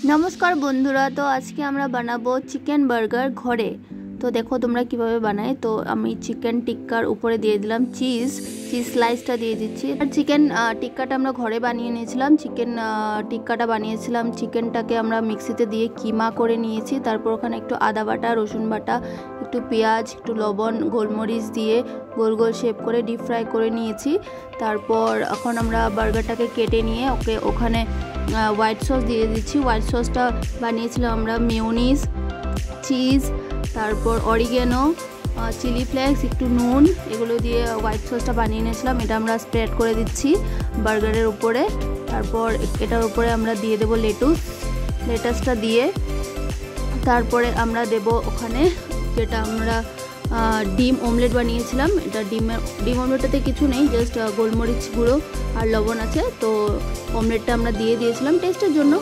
नमस्कार बंधुरा। तो आज के আমরা বানাবো চিকেন বার্গার ঘরে। তো দেখো তোমরা কিভাবে বানাই। তো আমি চিকেন টিক্কার উপরে দিয়ে দিলাম চিজ স্লাইসটা দিয়ে দিচ্ছি। আর চিকেন টিক্কাটা আমরা ঘরে বানিয়ে নিয়েছিলাম। চিকেন টিক্কাটা বানিয়েছিলাম, চিকেনটাকে আমরা মিক্সিতে দিয়ে কিমা করে নিয়েছি। তারপর ওখানে একটু আদা বাটা, রসুন বাটা, একটু পেঁয়াজ, একটু লবণ, গোলমরিচ দিয়ে গোল গোল শেপ করে ডিপ ফ্রাই করে নিয়েছি। তারপর এখন আমরা বার্গারটাকে কেটে নিয়ে ওখানে হোয়াইট সস দিয়ে দিচ্ছি। হোয়াইট সসটা বানিয়েছিলাম আমরা মেয়োনিজ, চিজ, তারপর অরিগেনো, চিলি ফ্লেক্স, একটু নুন, এগুলো দিয়ে হোয়াইট সসটা বানিয়ে নিয়েছিলাম। এটা আমরা স্প্রেড করে দিচ্ছি বার্গারের উপরে। তারপর এটার উপরে আমরা দিয়ে দেবো লেটাসটা দিয়ে তারপরে আমরা দেব ওখানে যেটা আমরা ডিম অমলেট বানিয়েছিলাম। এটা ডিম অমলেটটাতে কিছু নেই, জাস্ট গোলমরিচ গুঁড়ো আর লবণ আছে। তো অমলেটটা আমরা দিয়ে দিয়েছিলাম টেস্টের জন্য।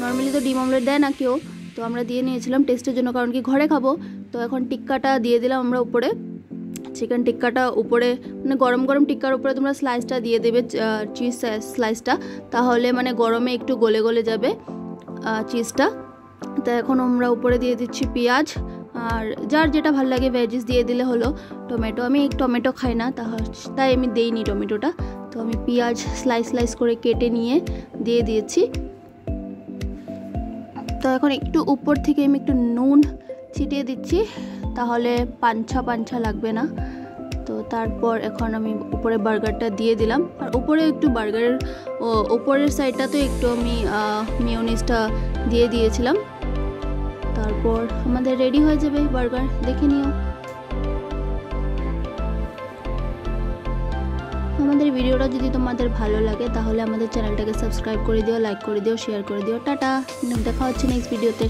নর্মালি তো ডিম অমলেট দেয় না কেউ, তো আমরা দিয়ে নিয়েছিলাম টেস্টের জন্য, কারণ কি ঘরে খাবো। তো এখন টিক্কাটা দিয়ে দিলাম আমরা উপরে, চিকেন টিক্কাটা উপরে, মানে গরম গরম টিক্কার উপরে তোমরা স্লাইসটা দিয়ে দেবে, চিজ স্লাইসটা, তাহলে মানে গরমে একটু গলে গলে যাবে চিজটা। তো এখন আমরা উপরে দিয়ে দিচ্ছি পেঁয়াজ, আর যার যেটা ভালো লাগে ভেজিস দিয়ে দিলে হলো। টমেটো, আমি টমেটো খাই না, তাই আমি দেইনি টমেটোটা। তো আমি পেঁয়াজ স্লাইস করে কেটে নিয়ে দিয়ে দিয়েছি। তো এখন একটু উপর থেকে আমি একটু নুন ছিটিয়ে দিচ্ছি, তাহলে পাঞ্ছা লাগবে না। তো তারপর এখন আমি উপরে বার্গারটা দিয়ে দিলাম, আর উপরে একটু বার্গারের উপরের সাইডটাতে একটু আমি মেয়োনিজটা দিয়ে দিয়েছিলাম। তারপর আমাদের রেডি হয়ে যাবে বার্গার, দেখে নিও। আমাদের ভিডিওটা যদি তোমাদের ভালো লাগে তাহলে আমাদের চ্যানেলটাকে সাবস্ক্রাইব করে দিও, লাইক করে দিও, শেয়ার করে দিও। টাটা, দেখা হচ্ছে নেক্সট ভিডিওতে।